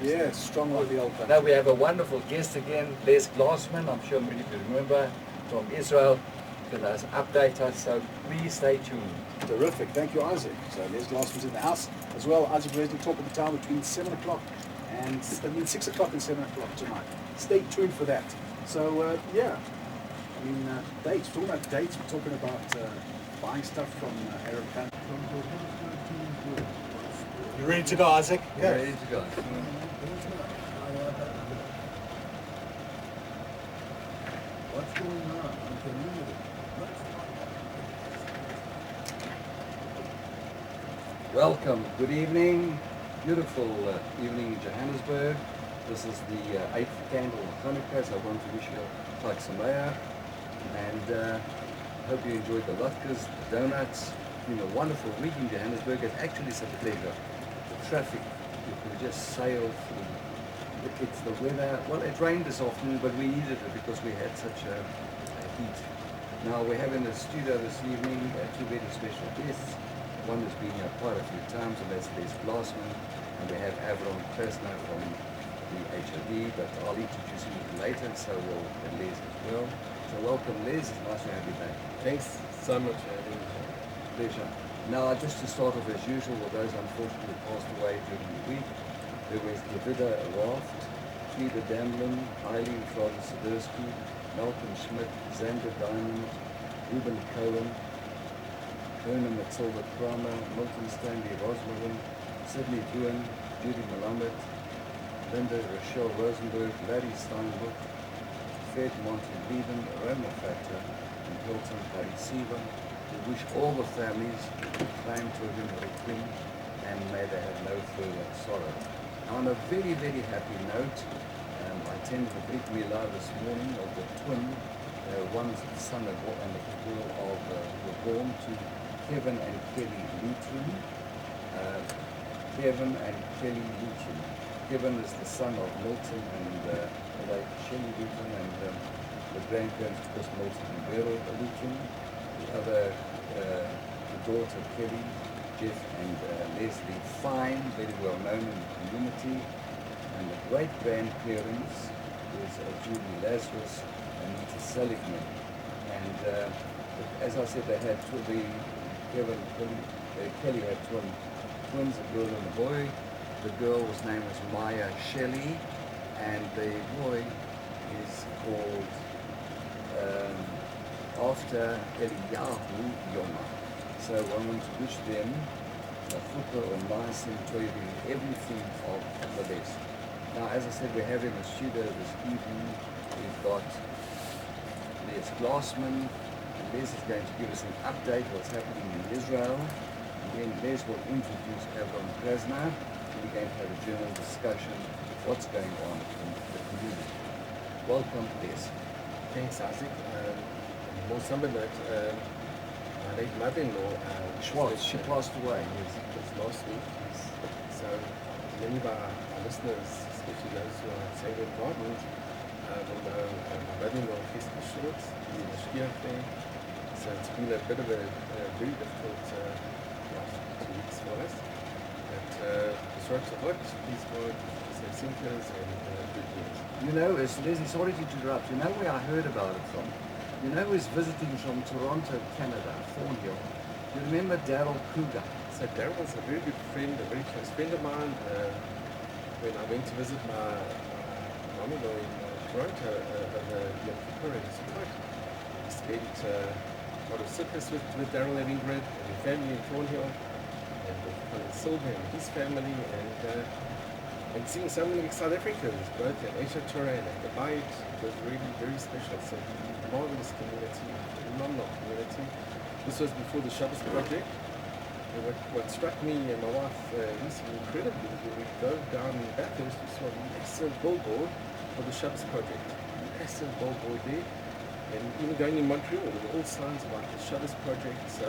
Yeah, it's strong like the old country. Now we have a wonderful guest again, Les Glassman. I'm sure many of you remember, from Israel. Going to update us, so please stay tuned. Terrific. Thank you, Isaac. So Les Glassman's in the house as well. Isaac Resley talk at the time between 7 o'clock and 6 o'clock and 7 o'clock tonight. Stay tuned for that. So, yeah. I mean, dates. We're talking about dates. We're talking about buying stuff from Arab countries. You ready to go, Isaac? Yeah. Ready to go. What's going on? Welcome. Good evening. Beautiful evening in Johannesburg. This is the 8th candle of Hanukkah, so I want to wish you a Chag Sameach. And hope you enjoyed the latkes, the donuts. It's been a wonderful week in Johannesburg. It's actually such a pleasure. The traffic, you can just sail through. It's the weather. Well, it rained this afternoon, but we needed it because we had such a heat. Now we have in the studio this evening two very special guests. One has been here quite a few times, and that's Les Glassman, and we have Avron Krasner from the HOD, but I'll introduce you later, so will Les as well. So welcome, Les. It's nice to have you back. Thanks so much, Andy. Pleasure. Now, just to start off as usual, with those unfortunately passed away during the week, there was Davida Raft, Frieda Damlin, Eileen Frode-Sidursky, Malcolm Schmidt, Xander Diamond, Ruben Cohen, Erna Matilda Kramer, Milton Stanley Rosmarin, Sidney Doohan, Judy Malamet, Linda Rochelle Rosenberg, Larry Steinbrook, Fred Monteleden, Roma Factor, and Hilton Parisiva. We wish all the families claim to have been requiem, and may they have no further sorrow. On a very, very happy note, I attended the Brit Milah this morning of the twin, one's son and the girl of were born to Kevin and Kelly Luton. Kevin and Kelly Luton. Kevin is the son of Milton and like Shelley Luton, and the grandparents, of course, Milton and Beryl Luton. The other, the daughter Kelly, Jeff and Leslie Fine, very well known in the community. And the great grandparents is Julie Lazarus and Nita Seligman. And as I said, they had Kelly had twins, a girl and a boy. The girl's name was Maya Shelley, and the boy is called after Eliyahu Yoma. So I want to wish them a fupa or nice and everything of the best. Now, as I said, we have in the studio this evening, we've got Les Glassman. Les is going to give us an update what's happening in Israel. And then Les will introduce Avron Krasner. We're going to have a general discussion of what's going on in the community. Welcome, Les. Thanks, Isaac. More something that my late mother-in-law, Schwartz, she passed away. Yes, it was last week. So many of our listeners, especially those who are Sacred Gardens, will know my mother-in-law, Hester Schwartz. He's a skier there. So it's been a bit of a very difficult last 2 weeks for us. But the works of God, please God, say symptoms and good news. You know, Leslie, sorry to interrupt. You know where I heard about it from? You know who's visiting from Toronto, Canada, Thornhill? You remember Daryl Kruger? So Daryl was a very good friend, a very close friend of mine. When I went to visit my mom-in-law in Toronto over Yom Kippur and Sukkot, I spent a lot of Sukkot with Daryl and Ingrid and the family in Thornhill, and with Colin Silver and his family, and seeing so many South Africans, both in Asia Torah and at the Beit. It was really very special. So a marvelous community, a phenomenal community. This was before the Shabbos project. And what struck me and my wife recently incredibly, when we drove down Bathurst, we saw a massive billboard for the Shabbos project. Massive billboard there. And even going in Montreal, there were all signs about the Shabbos project. So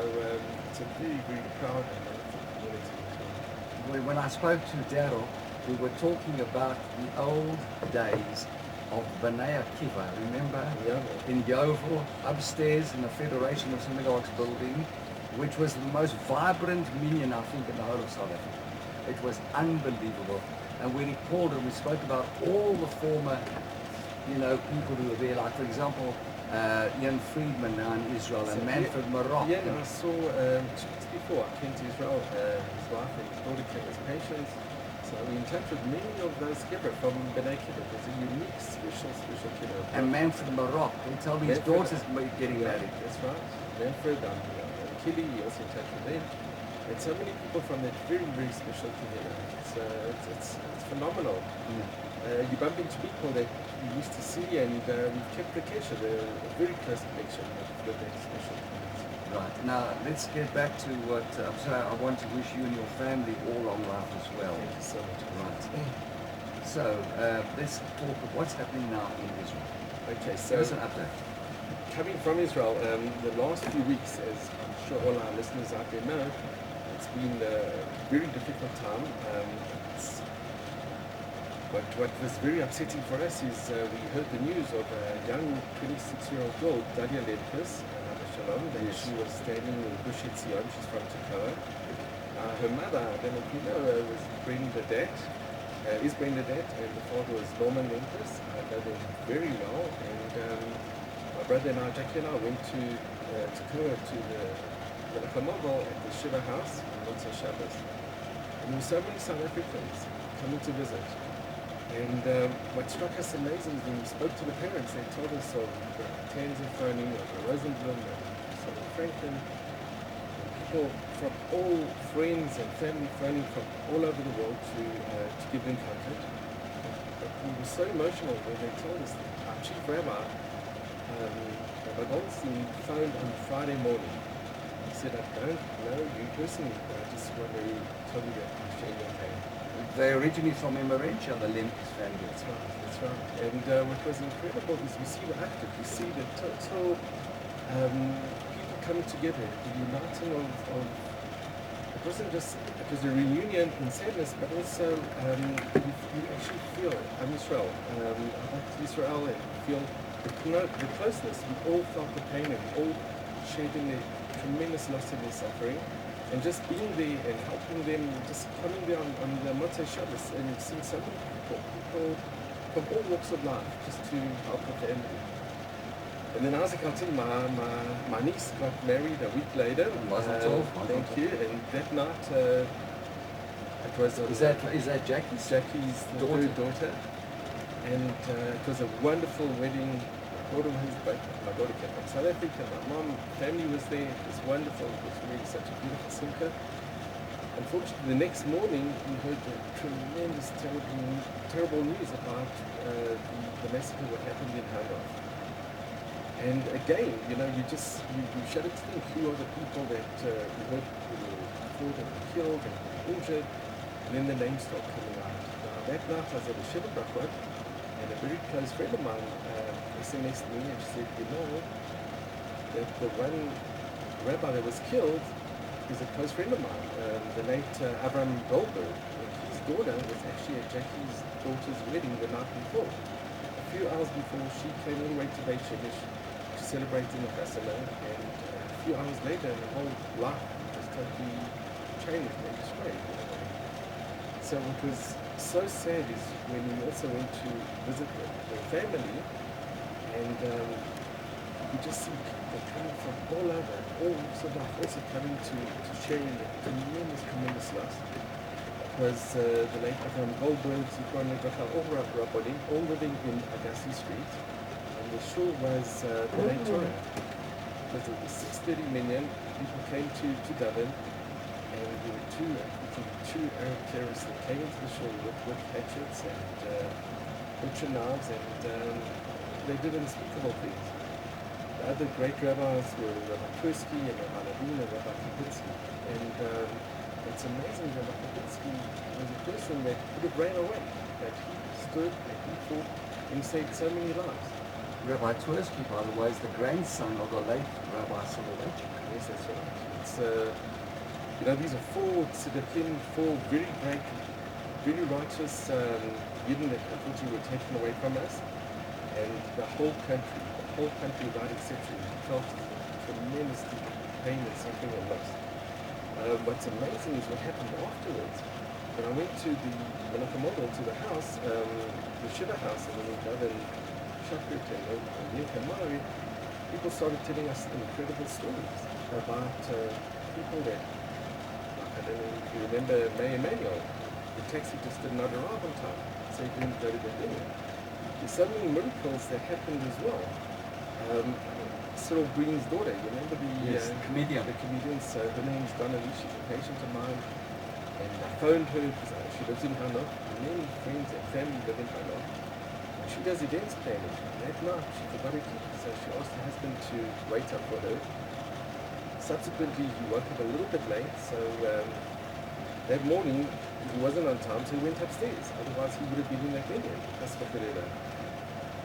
it's a very, very proud and wonderful community. When I spoke to Daryl, we were talking about the old days of B'nai Akiva, remember? Yeah. In Yeovil, upstairs in the Federation of Synagogues building, which was the most vibrant minyan, I think, in the whole of South Africa. It was unbelievable. And we recalled and we spoke about all the former, people who were there, like for example, Ian Friedman now in Israel and Manfred Maroc. Yeah, I saw 2 weeks before I came to Israel, his wife and his daughter came as patients. So we in touch with many of those Kibber from B'nai Kibbutz. It's a unique, special Kibber. And Manfred Maroc, they tell me his daughter's getting married. That's right. Manfred, Killy, he also in touch with them. And so many people from that very, very special community. It's phenomenal. You bump into people that you used to see, and we've kept the connection, a very close connection with that special community. Right. Now, let's get back to what I want to wish you and your family all long life as well. Thank you so much. Right. So, let's talk of what's happening now in Israel. Okay, Give us an update. Coming from Israel, the last few weeks, as I'm sure all our listeners out there know, it's been a very difficult time. What was very upsetting for us is we heard the news of a young 26-year-old girl, Dalia Ledkis, Shalom, that she was standing in Gush Etzion. She's from Tekoa. Her mother, I don't know if you know, was Bernadette, is Bernadette, and the father was Norman Ledkis. I know them very well, and my brother and I, Jackie and I, went to Tekoa to the Lachamavel at the Shiva house on Motzei Shabbos. And there were so many South Africans coming to visit. And what struck us amazing is when we spoke to the parents, they told us of the Tanzan phoning, of the Rosenblum, and Simon Franklin, and people from all friends and family phoning from all over the world to give them comfort. But we were so emotional when they told us that our chief rabbi, Rabbi Goldstein, phoned on Friday morning. He said, I don't know you personally, but I just want to tell you that I share your pain. They're originally from Emmarentia, the Lemkes family. That's right. And what was incredible is we see the active, we see the total people coming together, the uniting of it wasn't just, it was a reunion in sadness, but also you actually feel, I'm Israel, I went to Israel and feel the closeness. We all felt the pain and we all shared in the tremendous loss and their suffering. And just being there and helping them, just coming there on the Motzei Shabbos and seeing so many people from all walks of life, just to help the family. And then Isaac, I'll tell you, my niece got married a week later. Thank you. And that night, it was... Is that Jackie's? Jackie's daughter. And it was a wonderful wedding. My daughter came from South Africa, my mom, family was there, it was wonderful, it was really such a beautiful simcha. Unfortunately, the next morning we heard the tremendous, terrible news about the massacre that happened in Haifa. And again, you shudder to think who are the people that we heard who were killed and killed and injured, and then the names start coming out. Now, that night I was at a Shiva Brachot, and a very close friend of mine SMS'd me and she said, that the one rabbi that was killed is a close friend of mine, the late Avram Goldberg. And his daughter was actually at Jackie's daughter's wedding the night before. A few hours before, she came all the way to Beit Shemesh to celebrate in the Chasana, and a few hours later, her whole life was totally changed and destroyed. So what was so sad is when we also went to visit the family, and you just see people coming from all over, all walks of life, also coming to share in the tremendous loss. It was the late Avram Goldberg, Zikron Lebracha, all living in Agassi Street, and the shul was the late Torah. It was 6:30 million people came to Dublin, and there were two Arab terrorists that came into the shul with hatchets and butcher knives, and they did unspeakable things. The other great rabbis were Rabbi Kursky and Rabbi Levine and Rabbi Kapitsky. And it's amazing, Rabbi Kapitsky was a person that could have ran away, but he stood and he fought and he saved so many lives. Rabbi Tversky, by the way, is the grandson of the late Rabbi Soloveitchik. Yes, that's right. It's, these are four tzedakим, four very great, very righteous Yidden that unfortunately were taken away from us. And the whole country without exception, felt tremendous pain and suffering and loss. What's amazing is what happened afterwards. when I went to the Manakamoto, to the house, the Shiva house, and then we got in Shakrit and Nikamari, people started telling us incredible stories about people that, I don't know if you remember May Emmanuel, the taxi just did not arrive on time, so he didn't go to the venue. There's so many miracles that happened as well. Cyril Green's daughter, you remember the comedian? The comedian, so her name's Donnelly, she's a patient of mine, and I phoned her because she lives in Hanau, many friends and family live in Hanau. She does events planning. That night she forgot her key, so she asked her husband to wait up for her. Subsequently, he woke up a little bit late, so that morning he wasn't on time, so he went upstairs. Otherwise, he would have been in that venue. That's what they did.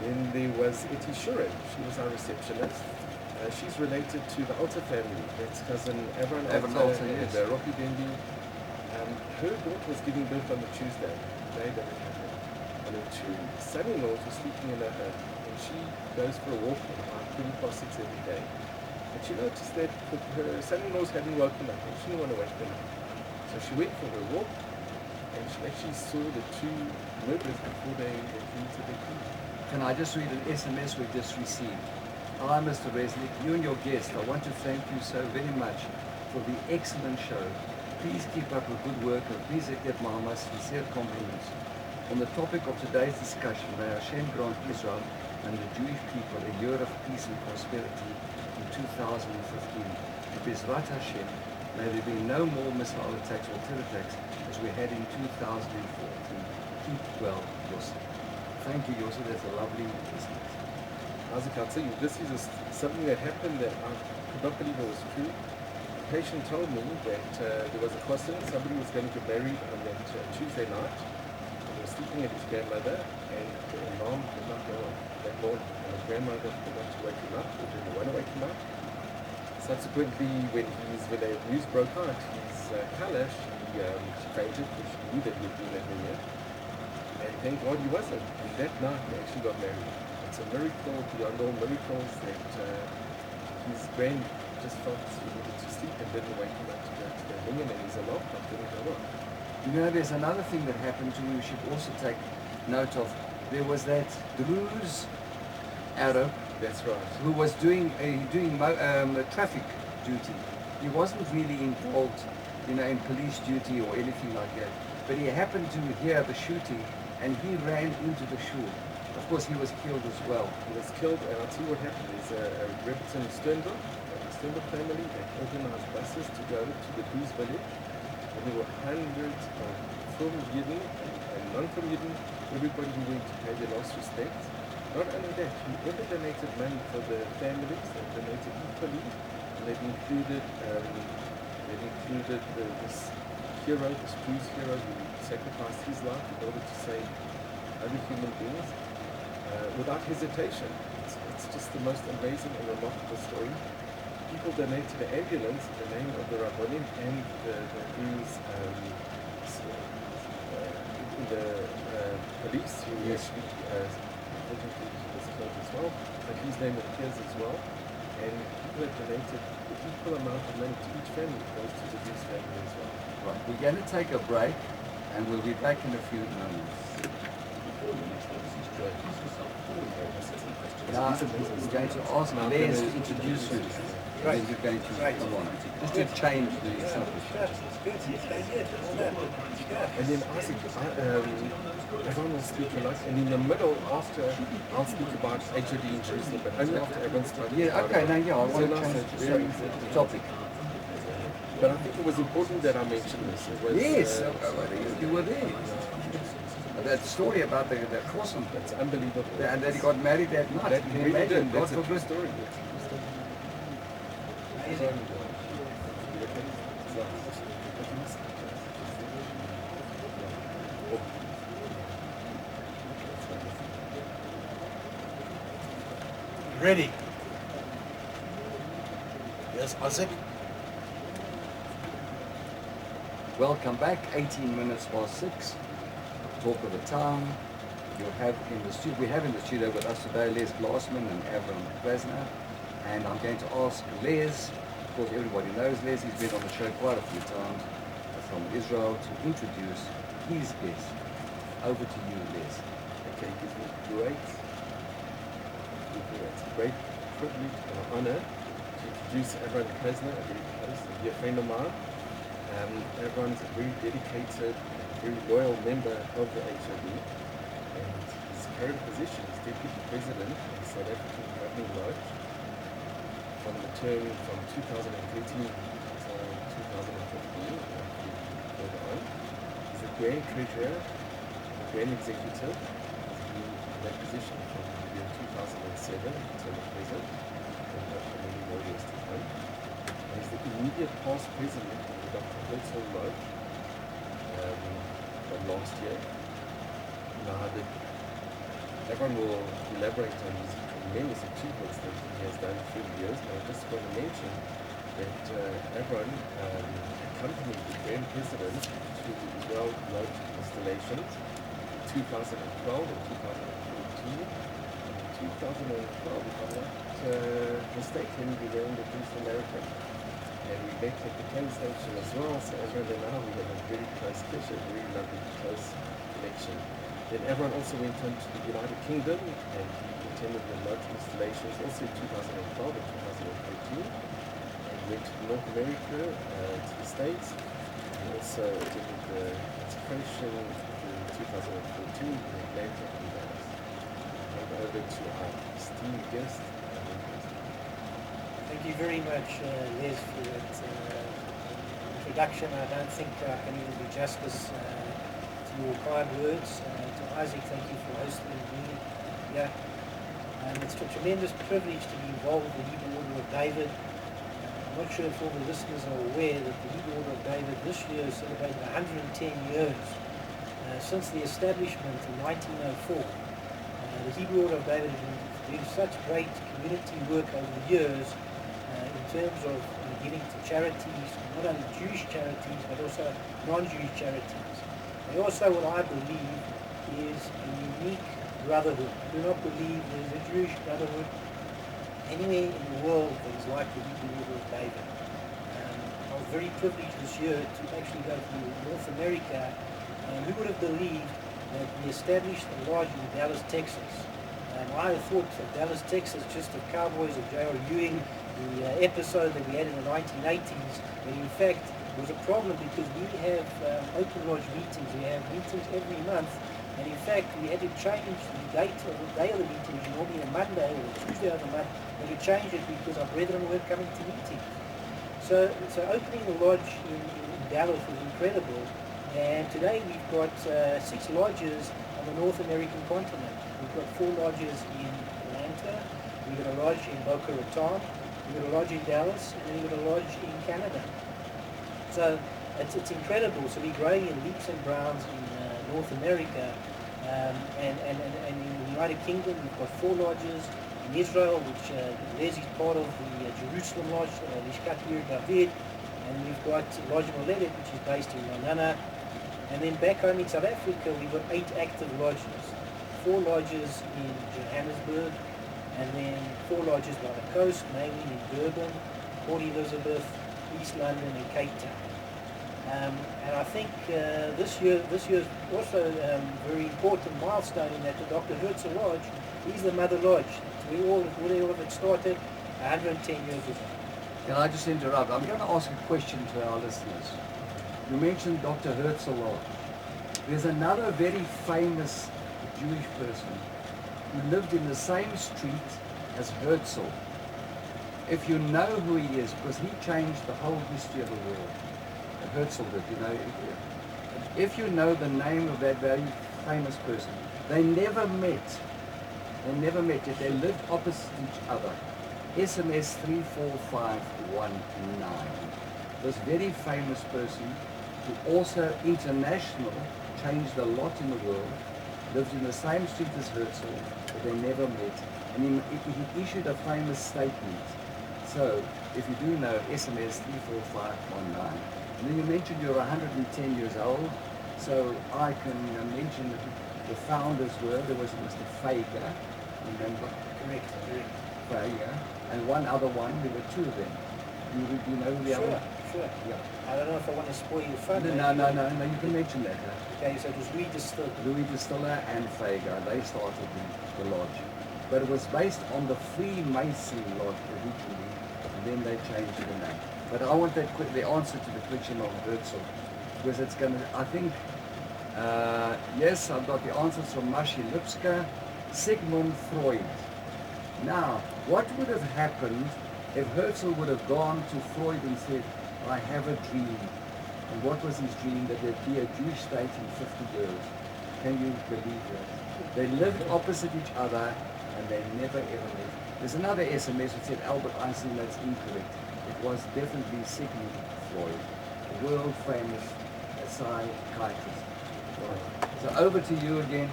Then there was Eti Shure. She was our receptionist. She's related to the Alta family. That's cousin Avron Alta, yes. and Rocky Denby. Her daughter was giving birth on the Tuesday, the day that it happened. And her two son-in-laws were sleeping in her home. And she goes for a walk at about 6:20 every day. And she noticed that her son-in-laws hadn't woken up, and she didn't want to wake them up. So she went for her walk, and she actually saw the two murderers before they came to their feet. Can I just read an SMS we just received? Hi, Mr. Resnick, you and your guest. I want to thank you so very much for the excellent show. Please keep up the good work and please accept my most sincere compliments. On the topic of today's discussion, may Hashem grant Israel and the Jewish people a year of peace and prosperity in 2015. Bezrat Hashem, may there be no more missile attacks or terror attacks as we had in 2014. Keep well, Yossi. Thank you, Yossi. That's a lovely message. Isaac, I'll tell you, this is something that happened that I could not believe it was true. A patient told me that there was a cousin, somebody was going to get married on that Tuesday night. He was sleeping at his grandmother, and the alarm did not go off that morning. And his grandmother forgot to wake him up, or didn't want to wake him up. Subsequently, when the news broke out, his Kala, she fainted because she knew that he had been at her yet. And thank God he wasn't. And that night, they actually got married. It's a miracle beyond all miracles that his grand just felt he needed to sleep and didn't wake him up to go to the venue, and his alarm clock didn't go off. You know, there's another thing that happened to me we should also take note of. There was that Druze Arab. That's right. Who was doing traffic duty. He wasn't really involved, in police duty or anything like that. But he happened to hear the shooting, and he ran into the shul. Of course, he was killed as well. He was killed, and I'll tell you what happened. There's a Rebbetzin Sternberg, the Sternberg family, that organized buses to go to the Druze village. And there were hundreds of from Yidden and non-from Yidden, everybody who went to pay their last respects. Not only that, whoever donated money for the families, they donated equally, and they've included this hero, this Druze hero who sacrificed his life in order to save other human beings without hesitation. It's just the most amazing and remarkable story. People donate to the ambulance in the name of the Rabbanim and the Druze police who actually unfortunately he was killed as well, but his name appears as well, and people have donated the equal amount of money to each family goes to the Druze family as well. Right, we're going to take a break, and we'll be back in a few moments. Now, we're going to ask Les to introduce you. Right. Then you're going to come on. Just to change the subject. And then Isaac, everyone will speak a lot, and in the middle, after, I'll speak about HOD in Jerusalem, but only after everyone's started. Yeah, okay, now I want to So change the topic. But I think it was important that I mentioned this. It was, Yes, you were there. That story about the crossing. It's unbelievable. And then he got married that night. That Can you really imagine? did. God That's a true forbid. story. Ready? Yes, Isaac? Welcome back. 18 minutes past 6. Talk of the town. You'll have in the studio. We have in the studio with us today Les Glassman and Avram Glassman. And I'm going to ask Les. Of course, everybody knows Les. He's been on the show quite a few times. from Israel to introduce his guest. Over to you, Les. Okay, it gives me it's a great privilege and an honor to introduce Avram Krasner, a very close and dear friend of mine. Avram's a very dedicated, very loyal member of the HOD, and his current position is Deputy President of the South African Governing Lodge from the term from 2013 to 2015 further on. He's the Grand Treasurer, the Grand Executive. He's been in that position from the year 2007 until the present, and many more years to come. And he's the immediate past president of the Dr. Herzl Lodge from last year. Now, everyone will elaborate on his tremendous achievements that he has done through the years, but I just want to mention that everyone accompanied the Grand President to the Israel Lodge installations in 2012 and 2014. In 2012, if I'm not mistaken, we were in the Jerusalem Marathon. And we met at the train station as well, so everyone and I, we had a very close connection, a very lovely close connection. Then everyone also went on to the United Kingdom, and he attended the lodge installations also in 2012 and 2013. And went to North America, to the States. He also attended the consecration in 2014 in Atlanta and Dallas. Hand over to our esteemed guest. Thank you very much, Les, for that introduction. I don't think I can even do justice to your kind words. To Isaac, thank you for hosting me here. It's a tremendous privilege to be involved with the Hebrew Order of David. I'm not sure if all the listeners are aware that the Hebrew Order of David this year celebrated 110 years since the establishment in 1904. The Hebrew Order of David has been doing such great community work over the years in terms of giving to charities, not only Jewish charities but also non-Jewish charities. And also what I believe is a unique brotherhood. I do not believe there is a Jewish brotherhood anywhere in the world that is like the Hebrew Order of David. I was very privileged this year to actually go to North America, and who would have believed that we established a lodge in Dallas, Texas. I thought of Dallas, Texas just of Cowboys of J.R. Ewing, the episode that we had in the 1980s, but in fact it was a problem because we have open lodge meetings. We have meetings every month, and in fact we had to change the date of the day of the meeting, which is normally a Monday or a Tuesday of the month, and we changed it because our brethren weren't coming to meetings. So opening the lodge in Dallas was incredible, and today we've got 6 lodges on the North American continent. We've got 4 lodges in Atlanta, we've got a lodge in Boca Raton, we've got a lodge in Dallas, and then we've got a lodge in Canada. So it's incredible. So we're growing in leaps and bounds in North America, and in the United Kingdom we've got 4 lodges. In Israel, which Les is part of the Jerusalem Lodge, Lishkat Ir David, and we've got Lodge Moledet, which is based in Ranana. And then back home in South Africa, we've got 8 active lodges. 4 lodges in Johannesburg, and then 4 lodges by the coast, mainly in Durban, Port Elizabeth, East London, and Cape Town. And I think this year is also a very important milestone in that the Dr. Herzl Lodge is the mother lodge. Where all of it started 110 years ago. Can I just interrupt? I'm going to ask a question to our listeners. You mentioned Dr. Herzl Lodge. There's another very famous Jewish person who lived in the same street as Herzl. If you know who he is, because he changed the whole history of the world. Herzl did, you know. If you know the name of that very famous person, they never met. They never met, yet they lived opposite each other. SMS 34519. This very famous person, who also international, changed a lot in the world, lived in the same street as Herzl, but they never met. And he issued a famous statement. So, if you do know, SMS 34519. And then you mentioned you're 110 years old, so I can mention that the founders there was Mr. Fager, remember? Correct. Fager, and one other one, there were 2 of them. You know who the other? Sure. Yeah. I don't know if I want to spoil your fun. No, you can mention that. Okay, so it was redistilled. Louis Distiller and Fager, they started the lodge. But it was based on the Freemason Lodge originally, and then they changed the name. But I want the answer to the question of Herzl, because it's going to, I think, yes, I've got the answers from Mashi Lipska, Sigmund Freud. Now, what would have happened if Herzl would have gone to Freud and said, I have a dream? And what was his dream? That there'd be a Jewish state in 50 years. Can you believe that? They lived opposite each other and they never ever lived. There's another SMS that said Albert Einstein, that's incorrect. It was definitely Sigmund Freud, a world famous psychiatrist. Right. So over to you again,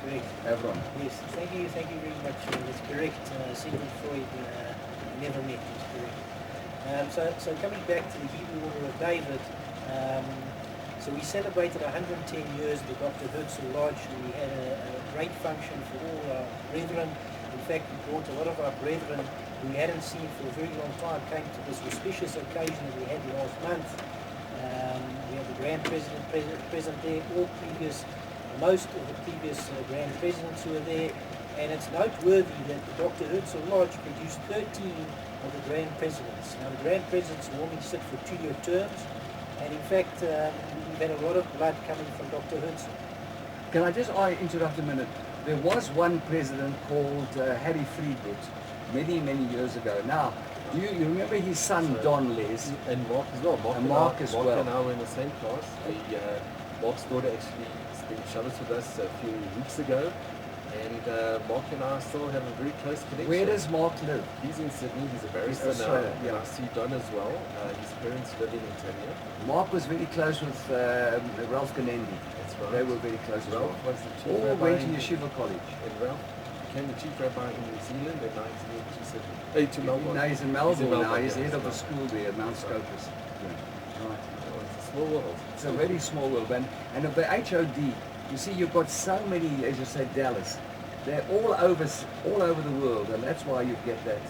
Correct. Avron. Yes, thank you very much. That's correct. Sigmund Freud never met, is correct. So coming back to the Hebrew Order of David, so we celebrated 110 years of the Dr. Herzl Lodge. We had a great function for all our brethren. In fact, we brought a lot of our brethren who we hadn't seen for a very long time, came to this auspicious occasion that we had last month. We had the Grand President present there, most of the previous Grand Presidents who were there, and it's noteworthy that the Dr. Herzl Lodge produced 13 of the Grand Presidents. Now the Grand Presidents normally sit for 2-year terms, and in fact we've had a lot of blood coming from Dr. Herzl. Can I just interrupt a minute? There was one president called Harry Friedrich many years ago. Now, do you remember his son Don Les? And Mark as well. Mark as well. Mark and I were in the same class. Mark's daughter actually spent showers with us a few weeks ago. And Mark and I still have a very close connection. Where does Mark live? He's in Sydney. He's a barrister now. Australia, yeah. And I see Don as well. His parents live in Antalya. Mark was very close with Ralph Ganendi. That's right. They were very close as well. Ralph was the chief All rabbi went to in- Yeshiva College. And Ralph became the chief rabbi in New Zealand and now he's moved to Sydney. To Melbourne. Now he's in Melbourne now. He's yeah, head of a right. school there at Mount That's right. Scopus. Yeah. Right. Oh, it's a small world. It's a very small world. And of the HOD, you see, you've got so many, as you said, Dallas. They're all over the world, and that's why you get that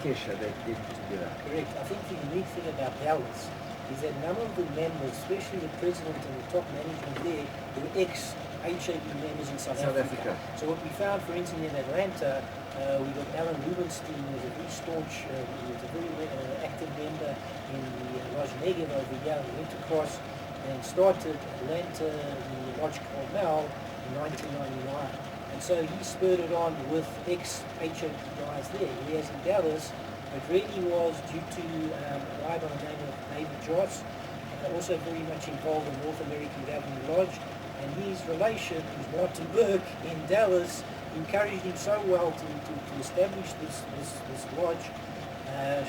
kesha, that get together. Correct. I think the unique thing about Dallas is that none of the members, especially the president and the top management there, were ex-HOD members in South Africa. So what we found, for instance, in Atlanta, we got Alan Rubenstein, who was a very staunch, he was a very active member in the Lodge Negev over here. He went across and started Atlanta, the Lodge Carmel in 1999. And so he spurred it on with ex-HOD guys there. Whereas in Dallas, it really was due to a guy by the name of David Joss, also very much involved in North American Governing Lodge, and his relation with Martin Burke in Dallas encouraged him so well to establish this lodge,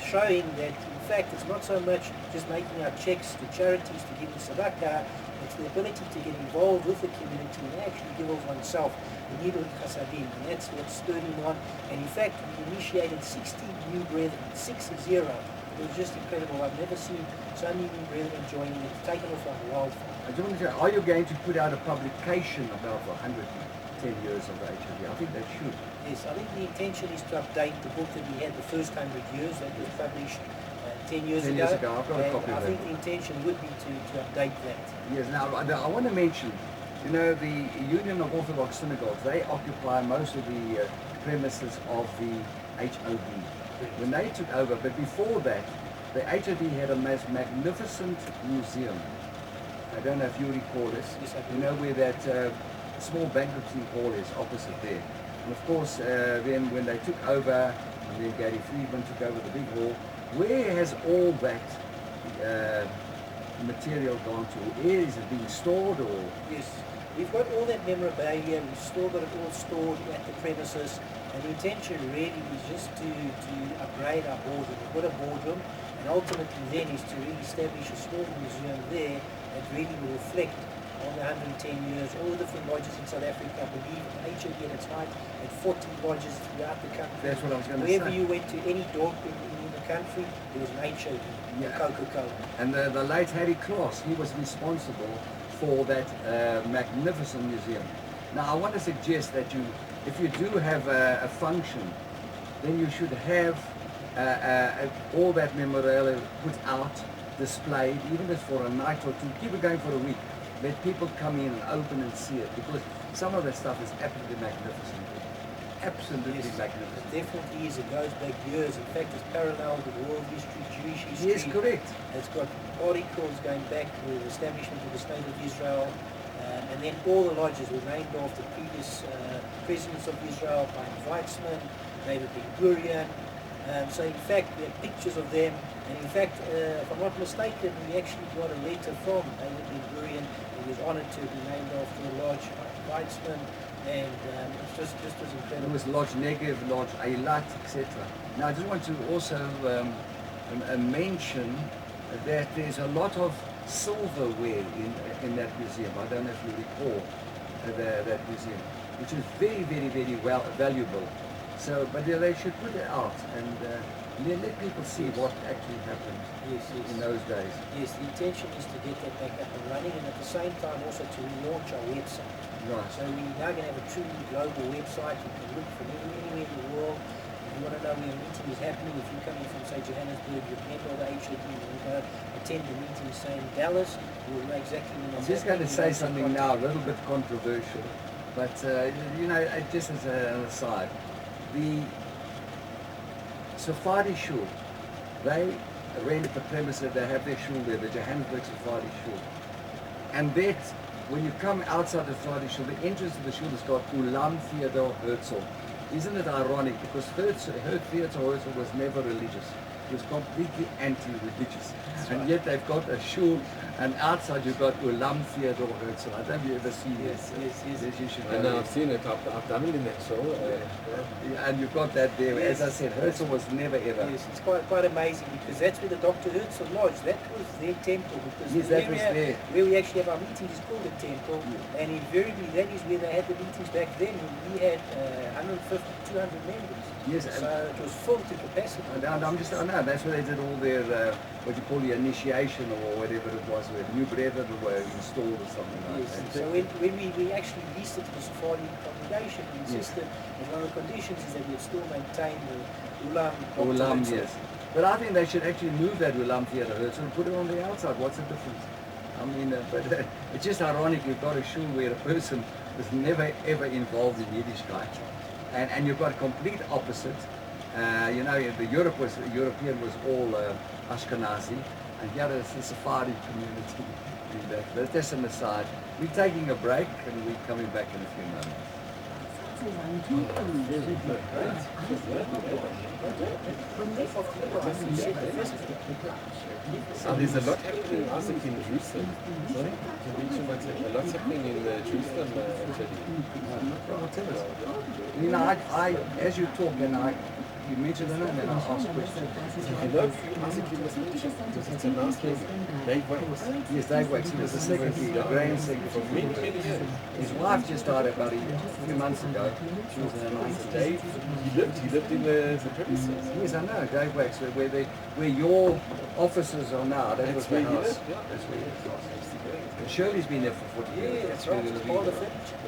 showing that in fact it's not so much just making our checks to charities to give the tzedakah, it's the ability to get involved with the community and actually give of oneself, the need of chasadim, and that's what spurred him on. And in fact, we initiated 60 new brethren, 60. It was just incredible. I've never seen so many new brethren joining it, taken off like wildfire. I just want to say, are you going to put out a publication about the 110 years of the HOD? I think that should. Yes, I think the intention is to update the book that we had the first 100 years that was published 10 years 10 ago. years ago, I've got a copy of I that. think the intention would be to update that. Yes, now I want to mention, you know, the Union of Orthodox Synagogues, they occupy most of the premises of the HOD. When they took over, but before that, the HOD had a most magnificent museum. I don't know if you recall this. Yes, I do. You know where that small banqueting hall is opposite there. And of course, then when they took over, and then Gary Friedman took over the big hall, where has all that material gone to? Where is it being stored or? Yes, we've got all that memorabilia, we've still got it all stored at the premises, and the intention really is just to upgrade our boardroom. We've got a boardroom, and ultimately then is to really establish a small museum there that really will reflect on the 110 years, all the different lodges in South Africa. I believe HOD at its height had 40 lodges throughout the country. That's what I was going to Wherever say. you went to any dorp in the country, there was an HOD, Yeah. Coca-Cola. And the late Harry Kloss, he was responsible for that magnificent museum. Now I want to suggest that if you do have a function, then you should have all that memorabilia put out, displayed, even if for a night or two, keep it going for a week. Let people come in and open and see it, because some of that stuff is absolutely magnificent. Absolutely Yes, magnificent. it definitely is. It goes back years. In fact, it's paralleled with world history, Jewish history. Yes, correct. It's got articles going back to the establishment of the State of Israel, and then all the lodges were named after previous presidents of Israel, by Weitzman, David Ben Gurion. So in fact, we have pictures of them, and in fact, if I'm not mistaken, we actually got a letter from David Ben Gurion. He was honoured to be named after a lodge by Weitzman, and it's just was incredible. It was Lodge Negev, Lodge Eilat, etc. Now I just want to also mention that there's a lot of silverware in that museum. I don't know if you recall that museum, which is very, very, very valuable. So, but yeah, they should put it out and let people see what actually happened in those days. Yes, the intention is to get that back up and running, and at the same time also to relaunch our website. Right. So we're now going to have a truly global website. You can look from anywhere in the world. If you want to know where a meeting is happening, if you're coming from, say, Johannesburg, you're a member of the HOD, you want to go attend a meeting, say, in Dallas, you'll know exactly when it's I'm just going to say happening. something now, a little bit controversial, but you know, just as an aside, the Safari Shul, they rent the premises, they have their shul there, the Johannesburg Safari Shul, and that when you come outside the Safari Shul, the entrance to the shul has got Ulam Theodor Herzl. Isn't it ironic? Because Theodor Herzl was never religious. He was completely anti-religious. And yet they've got a shul, and outside you've got Ulam Theodor Herzl. I don't know if you've ever seen this. Yes, you should go I know, there. I've seen it. I've done it in that show. Yeah, and you've got that there. Yes. As I said, Herzl was never ever. Yes, it's quite amazing, because that's where the Dr. Herzl Lodge, that was their temple, because Yes, the that was area there. where we actually have our meetings is called the temple, and invariably that is where they had the meetings back then, when we had 150, 200 members. Yes, So it was full to capacity. I know, that's where they did all their, what you call the initiation or whatever it was, where new brethren were installed or something like Yes, that. so when we actually leased it to the Safari congregation, we insisted, and one of the conditions is that we still maintain the Ulam. Ulam, yes. But I think they should actually move that Ulam Theater Herzl and put it on the outside. What's the difference? I mean, it's just ironic you've got a shul where a person was never ever involved in Yiddishkeit, and you've got a complete opposite. You know, the European was all Ashkenazi, and here is the Sephardi community. But that's an aside. We're taking a break, and we're coming back in a few moments. So there's a lot happening, I think, in Jerusalem. Sorry? You mentioned a lot's happening in Jerusalem, actually. Well, tell us. You know, as you talk, and you mention the name, and I ask questions. You know, I think you must mention, because it's a nice name, Dave Wax. Yes, Dave Wax, he was the secretary, the grand secretary. For many, many years. His wife just died about a few months ago. She was in her 90s. Dave, he lived in the premises. Yes, I know, Dave Wax, where your offices are now. That was the where he house. lived, yeah. That's where he lived. And Shirley's been there for 40 years. Yeah, that's right, it's all the furniture.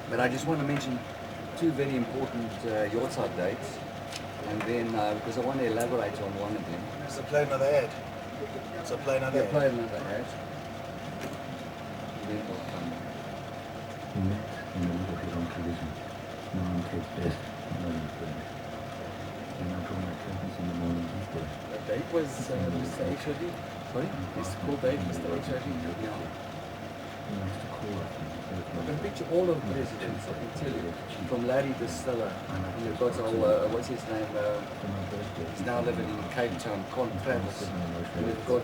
But I just want to mention two very important Yortzeit dates, and then because I want to elaborate on one of them. So play another ad. So play another We'll ad. play another ad. Then we'll come back. He met in the middle of his own collision. No one takes best, no one friends. When I draw my curtains in the morning, he's there. Dave was Mr. HOD. Sorry? He's called Dave, Mr. HOD. He wants to call us and say, I can picture all of the presidents, I can tell you, from Larry Distiller, and you've got all, what's his name, for my birthday, he's now living in Cape Town, Con Travis, and we've got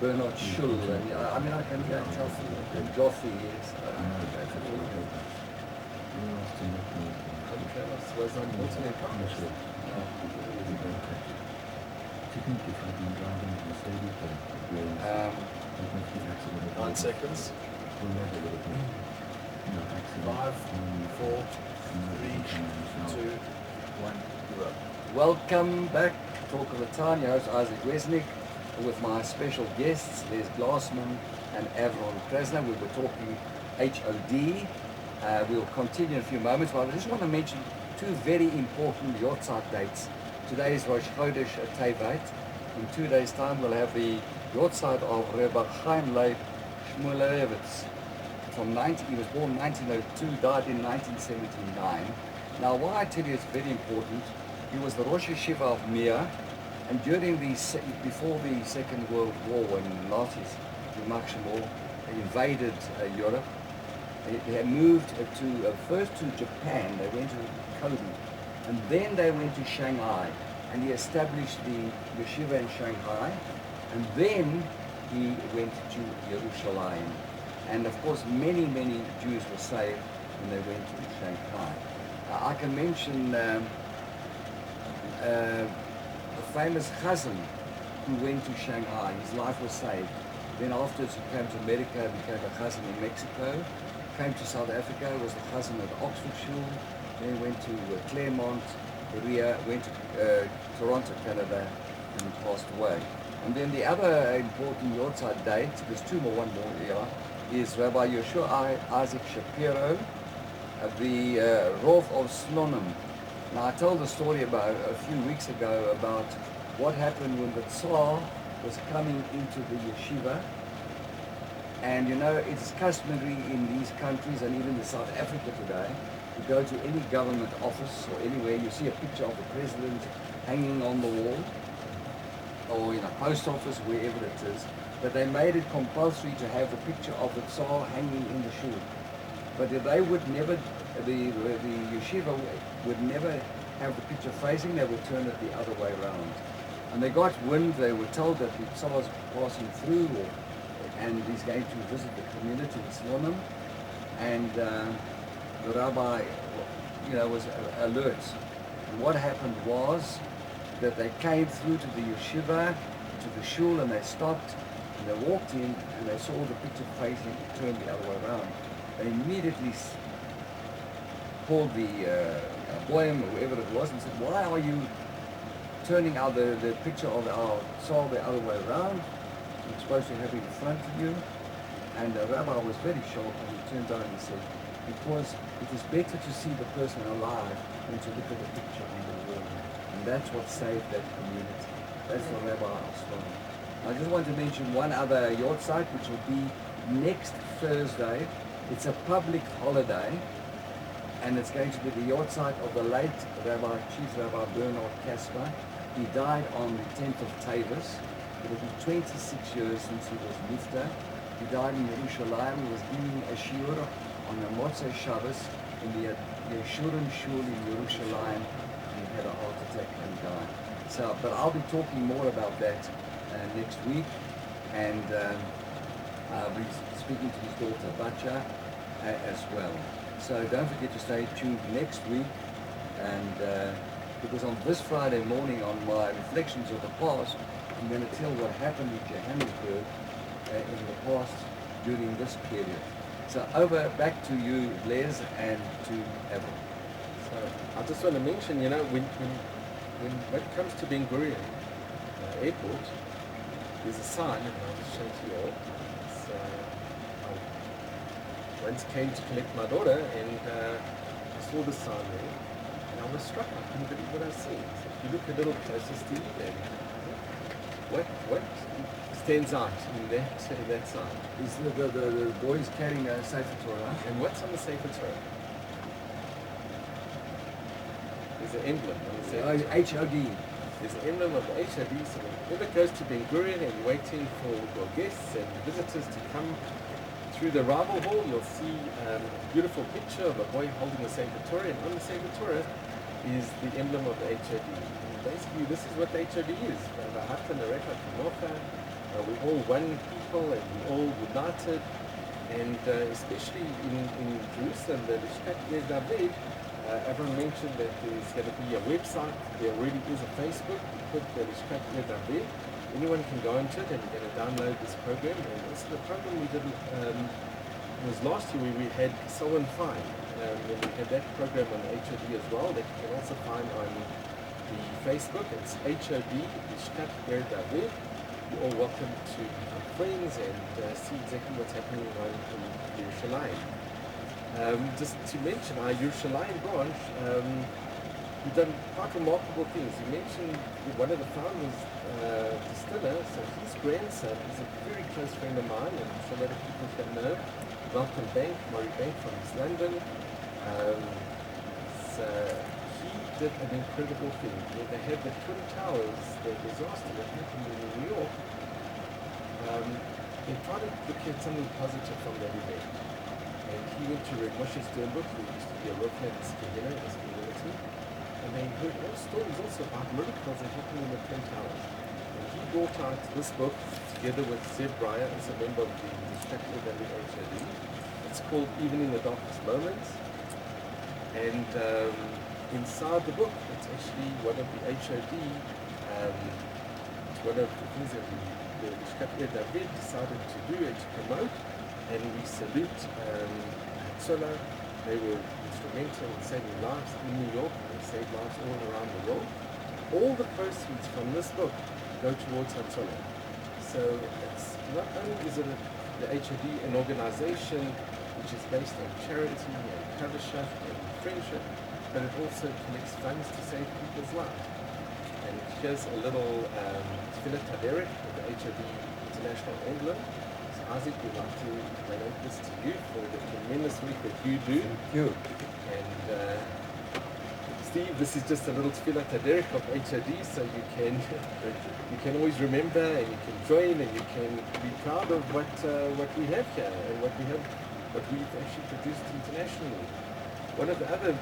Bernard Schull, and I mean I can go and tell you, Joffrey, yes, he wants to make me Travis was on alternate punisher. To think if I'd been driving a Mercedes Benz, that makes me accident. 9 seconds. Will never would have been. No accident. 5, 4, 3, 2, 1, you're up. Welcome back to Talk of the Town. Your host Isaac Wesnick with my special guests. There's Glassman and Avron Krasner. We were talking HOD. We'll continue in a few moments, but I just want to mention two very important Yortzeit dates. Today is Rosh Chodesh Tevet. In 2 days' time, we'll have the Yortzeit of Rebbe Chaim Leib Shmulevitz. He was born in 1902, died in 1979. Now, why I tell you it's very important, he was the Rosh Yeshiva of Mir, and before the Second World War, when the Nazis, invaded Europe, they moved first to Japan. They went to Kobe, and then they went to Shanghai, and he established the yeshiva in Shanghai, and then he went to Jerusalem. And of course, many Jews were saved when they went to Shanghai. I can mention a famous Chazan who went to Shanghai. His life was saved. Then afterwards he came to America, became a Chazan in Mexico, came to South Africa, was the Chazan at Oxford Shul, then went to Claremont, Korea, went to Toronto, Canada, and passed away. And then the other important Yortzeit date, there's one more here, is Rabbi Yeshua Isaac Shapiro, the Rav of Slonim. Now I told the story about a few weeks ago about what happened when the Tsar was coming into the yeshiva. And you know, it's customary in these countries and even in South Africa today, to go to any government office or anywhere, you see a picture of the president hanging on the wall, or in a post office, wherever it is. But they made it compulsory to have the picture of the Tsar hanging in the shul. But they would never, the yeshiva would never have the picture facing, they would turn it the other way around. And they got wind, they were told that the Tsar's passing through, and he's going to visit the community in Slonim. And the rabbi, was alert. And what happened was that they came through to the yeshiva, to the shul, and they stopped, and they walked in, and they saw the picture facing, turned the other way around. They immediately called the Boyam, or whoever it was, and said, "Why are you turning out the picture of our Tsar the other way around? You're supposed to have it in front of you." And the rabbi was very sharp, and he turned down and he said, "Because it is better to see the person alive than to look at the picture on the wall." And that's what saved that community. That's the rabbi was from. I just want to mention one other Yortzeit, which will be next Thursday. It's a public holiday, and it's going to be the Yortzeit of the late Chief Rabbi Bernard Casper. He died on the 10th of Tavis. It will be 26 years since he was Nifta. He died in Jerusalem. He was giving a shiur on the Motzei Shabbos in the Yeshurim Shul in Jerusalem, and he had a heart attack and died. So, but I'll be talking more about that next week, and I'll be speaking to his daughter Bacha as well. So don't forget to stay tuned next week, and because on this Friday morning on my Reflections of the Past, I'm going to tell what happened in Johannesburg in the past during this period. So back to you, Les, and to Evan. So I just want to mention, when it comes to Ben Gurion Airport, there's a sign, and I'll just show it to you all. I once came to collect my daughter, and I saw the sign there, and I was struck. I couldn't believe what I was seeing. So if you look a little closer, Steve, and what stands out in that sign? Is the boys carrying a Sefer Torah? And what's on the Sefer Torah? There's an emblem on the Sefer Torah. HOD. There's an emblem of the HOD, so whenever it goes to Ben Gurion and you're waiting for your guests and visitors to come through the arrival hall, you'll see a beautiful picture of a boy holding the Sefer Torah, and on the Sefer Torah is the emblem of the HOD. And basically, this is what the HOD is. We're all one people, and we're all united. And especially in Jerusalem, the Lishkat David, everyone mentioned that there's going to be a website. There already is a Facebook. You put the Lishkat David. Anyone can go into it, and you're going to download this program. And this is the program we did was last year, where we had Someone Fine. And we had that program on the HOD as well, that you can also find on the Facebook. It's HOD, Lishkat David. you're all welcome to become friends and see exactly what's happening on in Yerushalayim. Just to mention, our Yerushalayim branch, we've done quite remarkable things. You mentioned one of the founders, distiller, so his grandson is a very close friend of mine, and I'm sure a lot of people can know. Malcolm Bank, Murray Bank from East London. So he did an incredible thing. When they had the Twin Towers, the disaster that happened in New York, they tried to look at something positive from that event. And he went to Red Moshe Sternberg, who used to be a real famous beginner in this community, and they heard all stories also about miracles that happened in the Twin Towers. And he brought out this book together with Zeb Breyer as a member of the District of the HOD. It's called Even in the Darkest Moments. And inside the book, it's actually one of the HOD, it's one of the things that the District David decided to do and to promote. And we salute Sola. They were instrumental in saving lives in New York. They saved lives all around the world. All the proceeds from this book go towards Hatzolah. So it's not only is it the HOD an organization which is based on charity and Kavashaf and friendship, but it also collects funds to save people's lives. And here's a little Tfilah Taderek with the HOD International Emblem. Isaac, we'd like to donate this to you for the tremendous work that you do. Thank you. And Steve, this is just a little Tfilah Taderek of HOD, so you can always remember and you can join and you can be proud of what we have here and what we've actually produced internationally. One of the other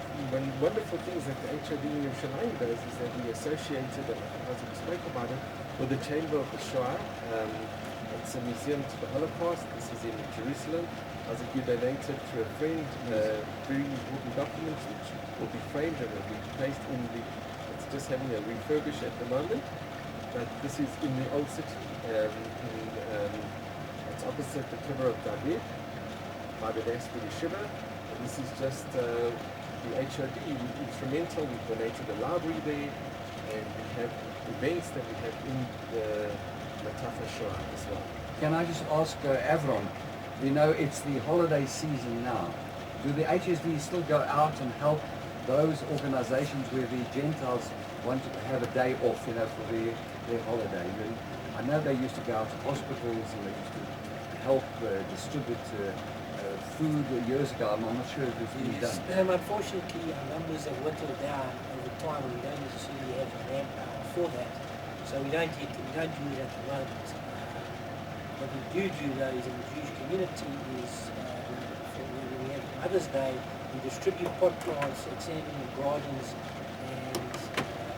wonderful things that the HOD in Yerushalayim does is that we associated, and as we spoke about it, with the Chamber of the Shoah. It's a museum to the Holocaust. This is in Jerusalem. As you donated to a friend, very important document which will be framed and will be placed in the, it's just having a refurbish at the moment, but this is in the old city, it's opposite the Kibbutz of David, by the Dasper Yeshiva. This is just the HOD, instrumental. We've donated a library there, and we have events that we have in the Matafa Shoah as well. Can I just ask Avron, you know it's the holiday season now. Do the HSD still go out and help those organizations where the Gentiles want to have a day off, you know, for their holiday? I know they used to go out to hospitals and they used to help distribute food years ago. I'm not sure if it's really done. Unfortunately, our numbers have whittled down over time. We don't necessarily have the manpower for that. So we don't do it at the moment. What we do though is in the Jewish community is when we have Mother's Day, we distribute pot plants and send them in gardens, and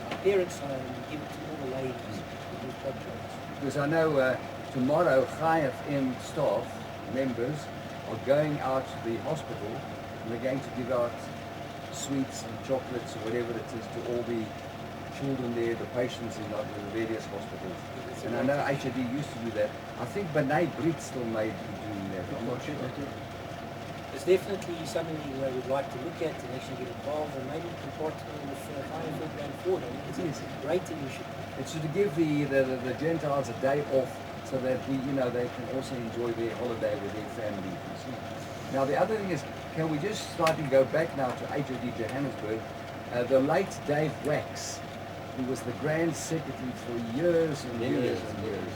my parents' home, we give it to all the ladies who do pot plants. Because I know tomorrow Chai FM staff members are going out to the hospital and they're going to give out sweets and chocolates or whatever it is to all the children there, the patients in the various hospitals. And I know HOD used to do that. I think B'nai Brit still may be doing that. I'm not sure. It's definitely something we would like to look at and actually get involved, and maybe we can partner with Chai FM going forward. I mean, it's a great initiative. It's to give the Gentiles a day off so that they can also enjoy their holiday with their family. Now the other thing is, can we just start and go back now to HOD Johannesburg? The late Dave Wax, who was the Grand Secretary for years and years and years.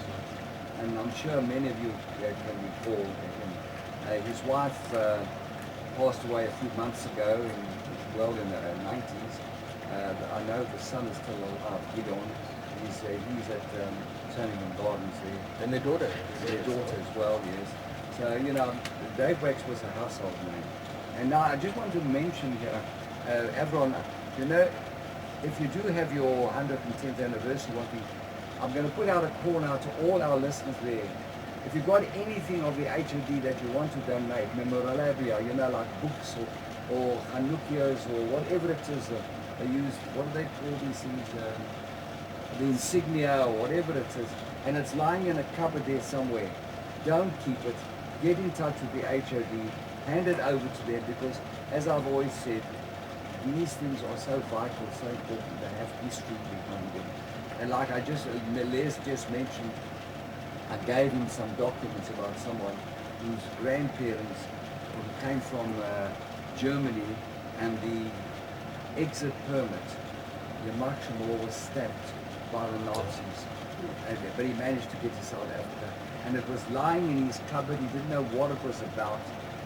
And I'm sure many of you can recall him. His wife passed away a few months ago, well in the 90s. I know the son is still alive, Gideon. He's at Sonningham Gardens there. And their daughter. Their daughter as well, yes. So, Dave Wax was a household name. And now I just want to mention here, Avron, if you do have your 110th anniversary, I'm going to put out a call now to all our listeners there. If you've got anything of the HOD that you want to donate, memorabilia, like books or Hanukkahs or whatever it is, they use, what do they call these things? The insignia or whatever it is, and it's lying in a cupboard there somewhere. Don't keep it. Get in touch with the HOD, hand it over to them, because as I've always said, these things are so vital, so important. They have history behind them. And like Les just mentioned, I gave him some documents about someone whose grandparents who came from Germany, and the exit permit, the martial law, was stamped by the Nazis. But he managed to get to South Africa. And it was lying in his cupboard. He didn't know what it was about.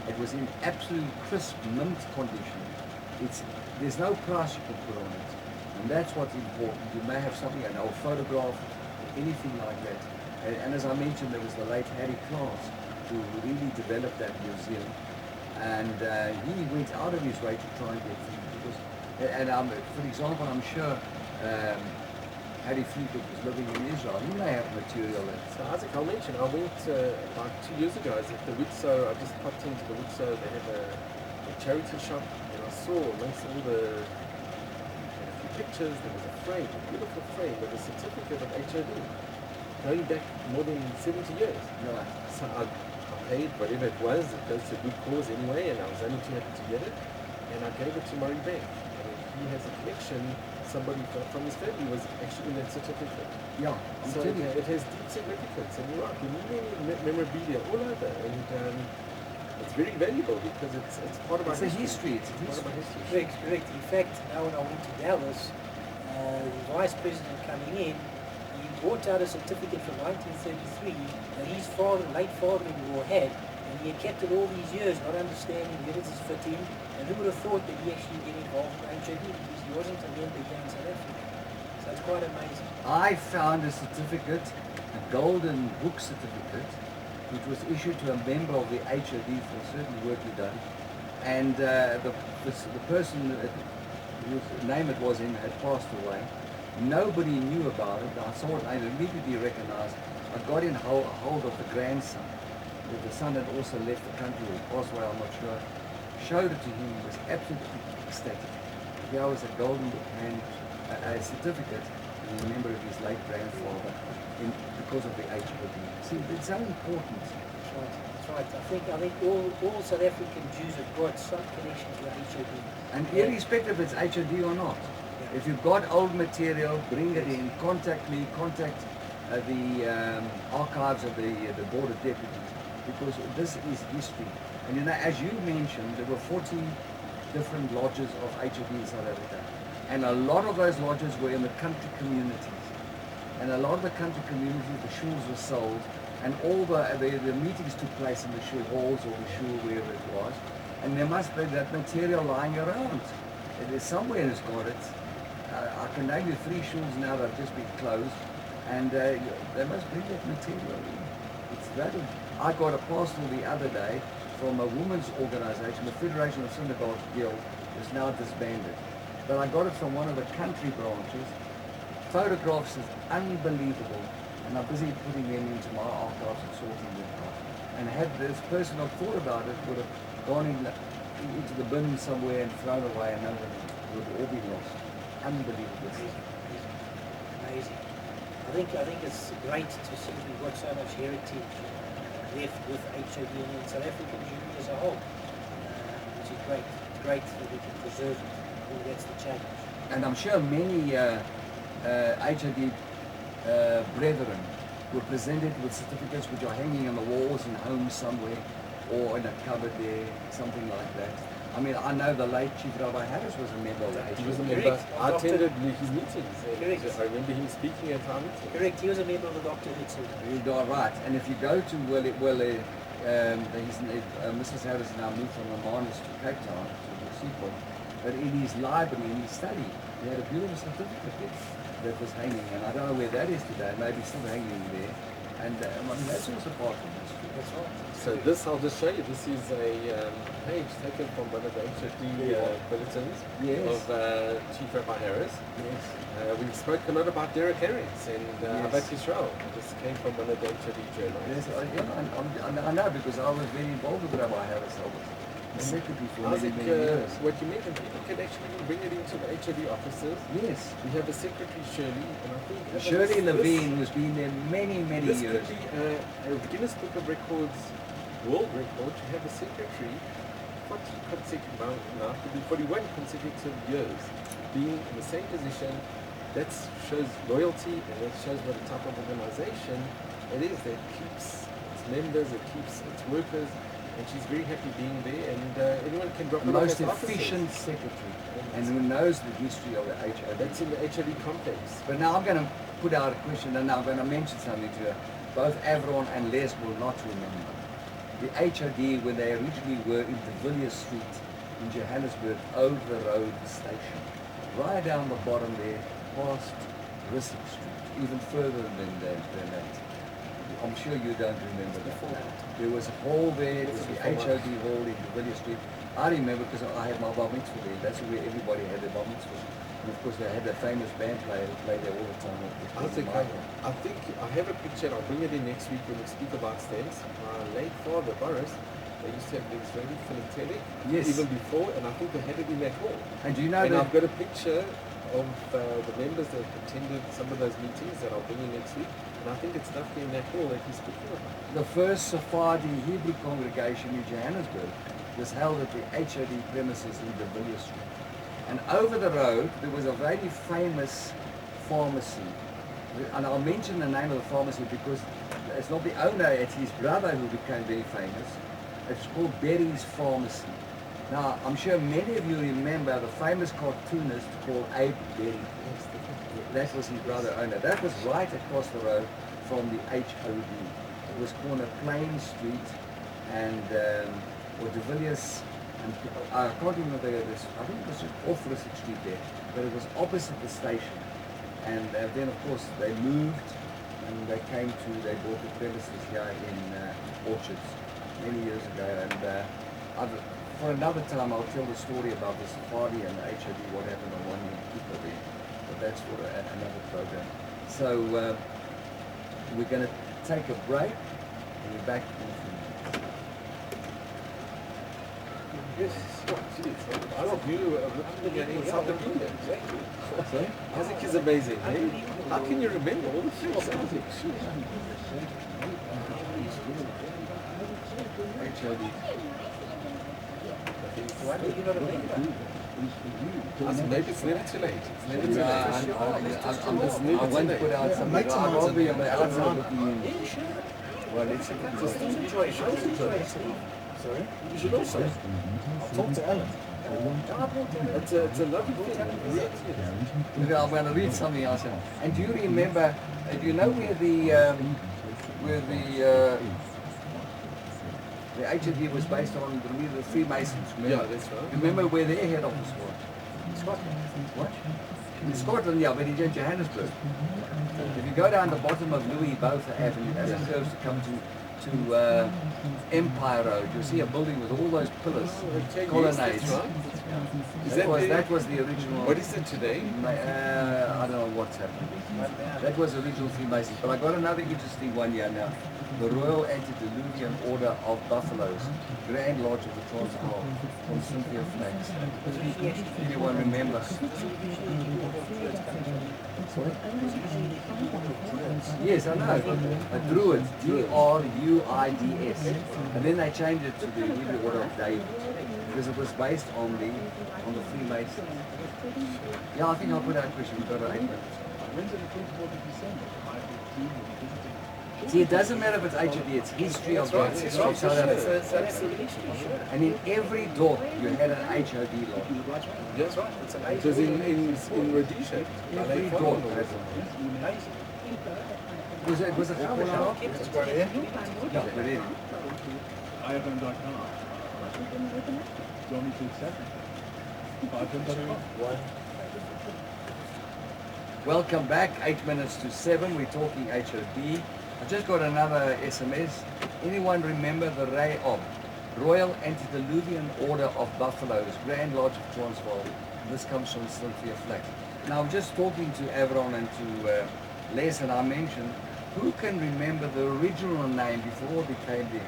It was in absolute crisp mint condition. There's no price you can put on it. And that's what's important. You may have something, an old photograph, anything like that. And as I mentioned, there was the late Harry Klaas who really developed that museum. And he went out of his way to try and get things. Because, for example, I'm sure Harry Fleetwood was living in Israel. He may have material that. So Isaac, I'll mention, I went about 2 years ago, I was at the Woodso, I just popped into the Woodso, they have a charity shop, and I saw amongst all the pictures, there was a frame, a beautiful frame with a certificate of HOD, going back more than 70 years. Right. So I paid whatever it was, it goes to a good cause anyway, and I was only too happy to get it, and I gave it to Murray Bank. He has a connection. Somebody from his family was actually in that certificate. Yeah, So it has deep significance, and you're right, many memorabilia all over, and it's very valuable because it's part of our history. It's a part of our history. Correct, correct. In fact, now when I went to Dallas, the vice president coming in, he brought out a certificate from 1933 that his late father-in-law had, and he had kept it all these years, not understanding where does this fit in, and who would have thought that he actually get involved in HOD, because he wasn't a member here in South Africa. So it's quite amazing. I found a certificate, a golden book certificate, which was issued to a member of the HOD for certain work he done, and the person whose name it was in had passed away. Nobody knew about it. I saw it, I immediately recognized. I got in hold of the grandson. The son had also left the country or passed away, I'm not sure. Showed it to him, he was absolutely ecstatic. Here was a golden book and a certificate in the memory of his late grandfather because of the HOD. See, it's so important. That's right. That's right. I think all South African Jews have got some connection to HOD. And irrespective if it's HOD or not, if you've got old material, bring it in, contact me, contact the archives of the Board of Deputies, because this is history. And you know, as you mentioned, there were 40 different lodges of HOD in South Africa. And a lot of those lodges were in the country communities. And a lot of the country communities, the shuls were sold, and all the meetings took place in the shul halls or the shul, wherever it was. And there must be that material lying around. It is somewhere has got it. I can name you 3 shuls now that have just been closed, and they must bring that material in. It's valuable. I got a parcel the other day from a women's organization, the Federation of Synagogue Guild, is now disbanded. But I got it from one of the country branches. Photographs is unbelievable, and I'm busy putting them into my archives and sorting them out. And had this person not thought about it, would have gone into the bin somewhere and thrown away, and none of it would all be lost. Unbelievable. Amazing. I think it's great to see we've got so much heritage left with HOD and South African Jewry as a whole, which is great. It's great that we can preserve it. I think that's the challenge. And I'm sure many HOD brethren were presented with certificates which are hanging on the walls in homes somewhere, or in a cupboard there, something like that. I mean, I know the late Chief Rabbi Harris was a member of the HOD. He was a member. I attended his meetings. Correct. I remember him speaking at our meetings. Correct, he was a member of the Dr. Hitzel. You are right. And if you go to Mrs. Harris now moved from Romanus to Cape Town, to the seaport, but in his library, in his study, he had a beautiful certificate there that was hanging, and I don't know where that is today, maybe still hanging there. And I mean, that's also part of history. That's right. So this, I'll just show you, this is a page taken from one of the HOD bulletins Yes. of Chief Rabbi Harris. Yes. We've spoken a lot about Derek Harris and Abat Yisrael. This came from one of the HOD journals. Yes, I know, because I was very involved with Rabbi Harris. I was the secretary for many, many years. What you mentioned, people can actually bring it into the HOD offices. Yes. We have a secretary, Shirley, and I think Shirley Levine, who's been there many, many this years. could be a Guinness Book of Records world record to have a secretary 40 consecutive, now could be 41 consecutive years being in the same position. That shows loyalty, and that shows what a type of organization It is. That keeps its members, it keeps its workers, and she's very happy being there. And anyone can drop The it off most at the efficient offices. secretary, and who knows the history of the HOD. That's in the HOD complex. But now I'm going to put out a question, and I'm going to mention something to her. Both Avron and Les will not remember. The HOD, when they originally were in De Villiers Street in Johannesburg, over the road station, right down the bottom there, past Russell Street, even further than that. I'm sure you don't remember that. There was a hall there, it was the HOD hall in De Villiers Street. I remember because I had my bar mitzvah there. That's where everybody had their bar mitzvah. And of course they had a famous band player who played there all the time. I think I have a picture, and I'll bring it in next week when we speak about stamps. My late father, Boris, they used to have things very philatelic, Yes. even before, and I think they had it in that hall. And do you know And that I've got a picture of the members that attended some of those meetings that I'll bring in next week, and I think it's definitely in that hall that he's speaking about. the first Sephardi Hebrew congregation in Johannesburg was held at the HOD premises in De Villiers Street. And over the road, there was a very famous pharmacy. And I'll mention the name of the pharmacy because it's not the owner, it's his brother who became very famous. It's called Berry's Pharmacy. Now, I'm sure many of you remember the famous cartoonist called Abe Berry. That was his brother owner. That was right across the road from the HOD. It was corner Plain Street and or De Villiers, and I can't remember this. I think it was off Russell Street there, but it was opposite the station. And then of course they moved and they bought the premises here in Orchards many years ago. And for another time I'll tell the story about the Safari and the HOD, what happened on one young people there. But that's for another program. So we're going to take a break and we're back in a few minutes. Yes, I love you looking at encyclopedia. Sorry? Isaac is amazing, eh? How can you remember all the things? Isaac, HOD. Why do you not remember? Isaac, maybe it's never too late. It's never too late. I won't put out something. Make some I'll be on notes. the outside looking in. Yeah, sure. Well, let's Just enjoy it. Just enjoy it. Sorry? You should also. I'll talk to Alan. It's a lovely thing. I'm going to read something else here. And do you remember, do you know where the HOD was based on the Freemasons? Remember? Yeah, that's right. Remember where their head office was? Scotland. What? In Scotland, yeah, but in Johannesburg. If you go down the bottom of Louis Botha Avenue, as it goes to come to Empire Road, you'll see a building with all those pillars, colonnades. That's right. Is That was the original. What is it today? I don't know what's happening. That was the original Freemasons. But I got another interesting one here now. The Royal Antediluvian Order of Buffaloes, Grand Lodge of the Transvaal, from Cynthia Flax. Anyone remember? Yes, I know. A Druid, D-R-U-I-D-S. And then they changed it to the Hebrew Order of David because it was based on the Freemasons. Yeah, I think I'll put out a question. We've got 8 minutes. When's it the 24th of December? See, it doesn't matter if it's HOD, it's history of Right, history it's of right, South sure. Africa. It's absolutely sure. And in every door, you had an HOD lodge. That's right. It's It was amazing. in Rhodesia. Every door had one. Amazing. It was a cover shop. It's got it. Yeah, but it, IFM.com. Do you want me to accept it? IFM.com. welcome back, 8 minutes to 7. We're talking HOD. I just got another SMS. Anyone remember the Royal Antediluvian Order of Buffaloes, Grand Lodge of Transvaal? This comes from Cynthia Flack. Now I'm just talking to Avron and to Les, and I mentioned, who can remember the original name before it became the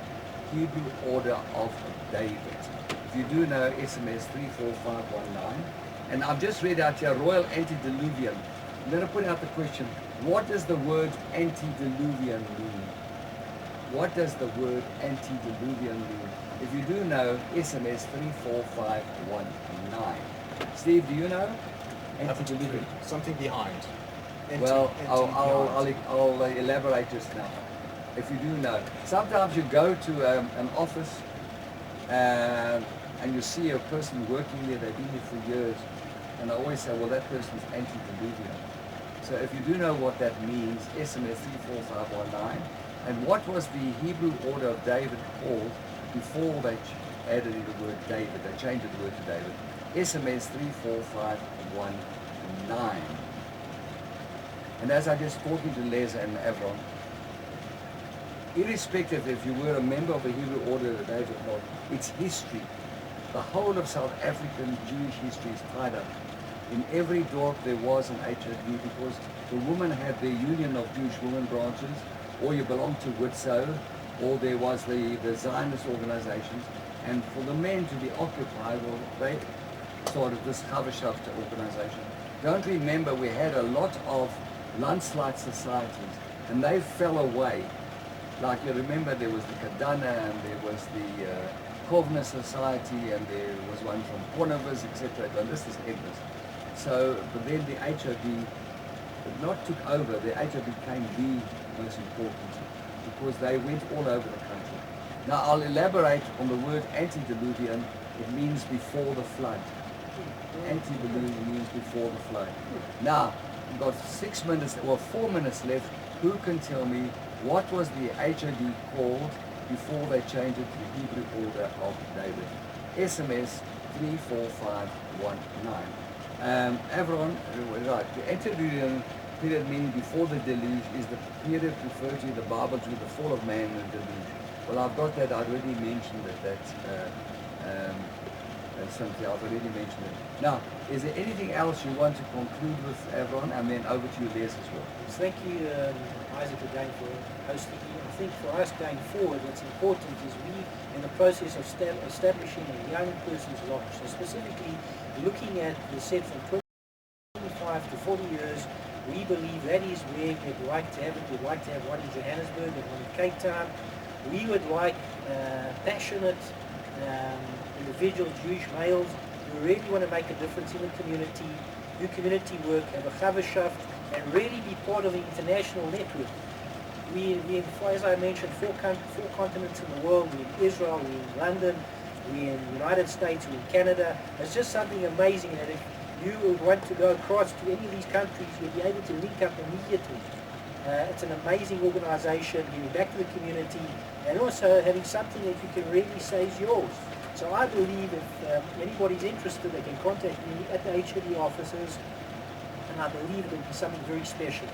Hebrew Order of David? If you do know, SMS 34519. And I've just read out here, Royal Antediluvian. I'm going to put out the question, what does the word antediluvian mean? What does the word antediluvian mean? If you do know, SMS 34519. Steve, do you know? Antediluvian. Something behind. Well, I'll elaborate just now. if you do know. Sometimes you go to an office and you see a person working there, they've been there for years, and I always say, well, that person's antediluvian. So if you do know what that means, SMS 34519. And what was the Hebrew order of David called before they added the word David? They changed the word to David. SMS 34519. And as I just talking to Les and Avron, irrespective if you were a member of the Hebrew order of David or not, it's history. The whole of South African Jewish history is tied up. In every dorp there was an HOD because the women had their Union of Jewish Women branches, or you belonged to WITSO, or there was the Zionist organizations. And for the men to be occupied, well, they started this Chavashaft organization. Don't remember, we had a lot of landslide societies, and they fell away. Like you remember, there was the Kadana, and there was the Kovna Society, and there was one from Pornovas, etc. And this is endless. So, but then the HOD not took over, the HOD became the most important because they went all over the country. Now I'll elaborate on the word antediluvian. It means before the flood. Antediluvian means before the flood. Now, we've got 6 minutes or 4 minutes left. Who can tell me what was the HOD called before they changed it to the Hebrew order of David? SMS 34519. Avron, right, the antediluvian period meaning before the deluge is the period referred to in the Bible to the fall of man and the deluge. Well, I've got that, I already mentioned it, that's something I've already mentioned it. Now, is there anything else you want to conclude with, Avron, and then over to you, Les, as well? Thank you, Isaac, again for hosting me. I think for us going forward, what's important is we, in the process of establishing a young person's lodge, so specifically looking at the set from 25 to 40 years, we believe that is where we'd like to have it. We'd like to have one in Johannesburg and one in Cape Town. We would like passionate individual Jewish males who really want to make a difference in the community, do community work, have a Chavashaft, and really be part of the international network. We as I mentioned, four continents in the world. We're in Israel, we're in London, we're in the United States, we're in Canada. It's just something amazing that if you would want to go across to any of these countries, you'll be able to link up immediately. It's an amazing organization, giving back to the community, and also having something that you can really say is yours. So I believe if anybody's interested, they can contact me at the HOD offices, and I believe it will be something very special.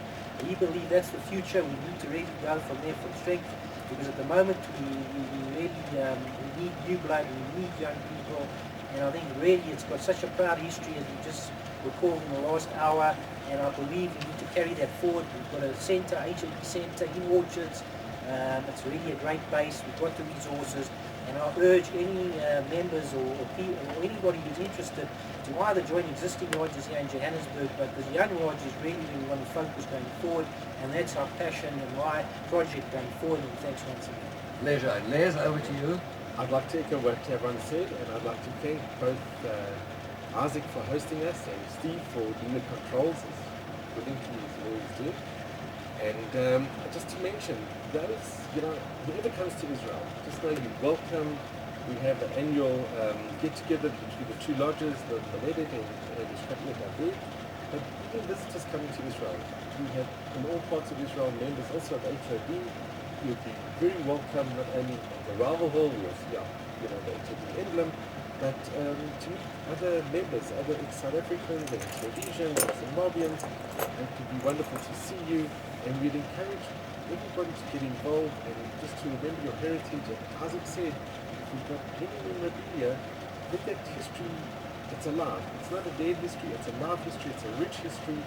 We believe that's the future. We need to really go from there from strength, because at the moment we really we need new blood, we need young people, and I think really it's got such a proud history as we just recalled in the last hour, and I believe we need to carry that forward. We've got a centre, HOD centre in Orchards. It's really a great base. We've got the resources, and I urge any members or people or anybody who's interested to either join existing lodges here in Johannesburg, but the young lodge is really where we want to focus going forward, and that's our passion and my project going forward, and thanks once again. Pleasure. Les, over to you. I'd like to echo what everyone said, and I'd like to thank both Isaac for hosting us and Steve for doing the controls, as Wellington is always do. And just to mention, those, whoever comes to Israel, just know you're welcome. We have an annual get-together between the two lodges, the Medet and the Shkatlet Abed. But even visitors coming to Israel, we have from all parts of Israel members also of HOD. You'll be very welcome, not only at the Ravel Hall with the HOD emblem, but to meet other members, other South Africans and Rhodesians and Zimbabweans. It would be wonderful to see you, and we'd encourage everybody to get involved and just to remember your heritage. And Isaac said, if we've got any memorabilia, let that history, it's alive. It's not a dead history, it's a live history, it's a rich history.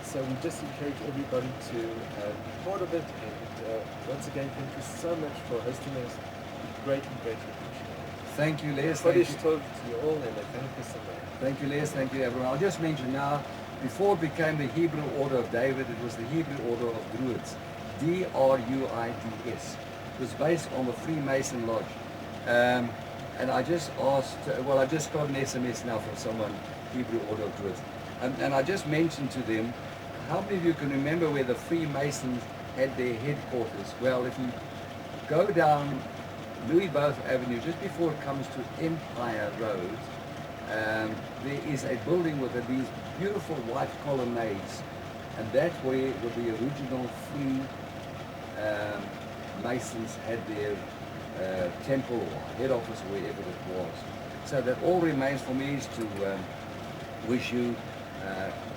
So we just encourage everybody to be part of it. And once again, thank you so much for hosting us. Greatly appreciated. Thank you, Les. Thank you to you all, and thank you so much. Thank you, Les. Thank you, everyone. I'll just mention now, before it became the Hebrew Order of David, it was the Hebrew Order of Druids. Druids. It was based on the Freemason Lodge. And I just asked, I just got an SMS now from someone, Hebrew Order of Druids. And I just mentioned to them, how many of you can remember where the Freemasons had their headquarters. Well, if you go down Louis Botha Avenue, just before it comes to Empire Road, there is a building with these beautiful white colonnades, and that's where the original three Masons had their temple or head office, wherever it was. So that all remains for me is to wish you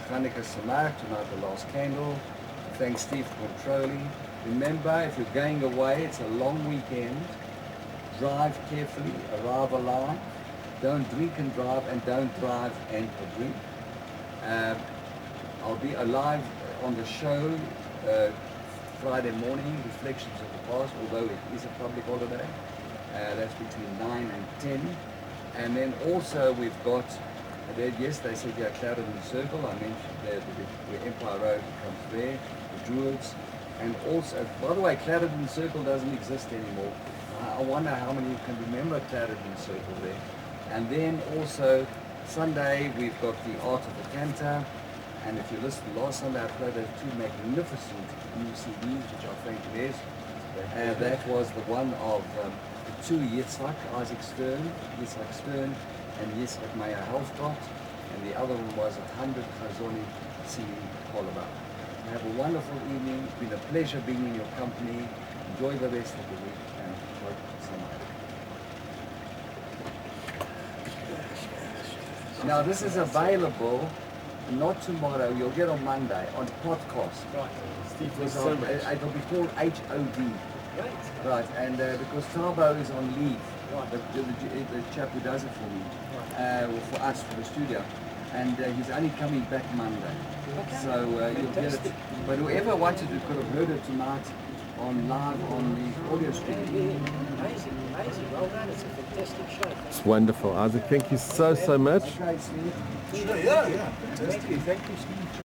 Chanukah Sameach, tonight the last candle. Thanks Steve for controlling. Remember, if you're going away, it's a long weekend. Drive carefully, arrive alive. Don't drink and drive, and don't drive and drink. I'll be alive on the show Friday morning, Reflections of the Past, although it is a public holiday. That's between 9 and 10. And then also we've got, yes, they said yeah, Clarendon Circle. I mentioned the Empire Road comes there, the Druids. And also, by the way, Clarendon Circle doesn't exist anymore. I wonder how many can remember Clarendon Circle there. And then also Sunday we've got the Art of the Cantor. And if you listened last Sunday, I played those two magnificent new CDs, which I think it is. That was the one of the two Yitzhak, Isaac Stern, and Yitzhak Meyer Helfgott. And the other one was 100 Chazoni CD Kolaba. Have a wonderful evening. It's been a pleasure being in your company. Enjoy the rest of the week and enjoy summer. Now this is available not tomorrow, you'll get on Monday on podcast. Right. It'll be called HOD. Right. Right, and because Tabo is on leave, Right. the chap who does it for me, Right. for us, for the studio, and he's only coming back Monday. Okay. So you'll get it. But whoever wanted it could have heard it tonight on live on the audio stream. Amazing, amazing. Well done. It's a fantastic show. It's wonderful, Isaac. Thank you so much. Okay, Steve. Sure, yeah. Thank you, Steve.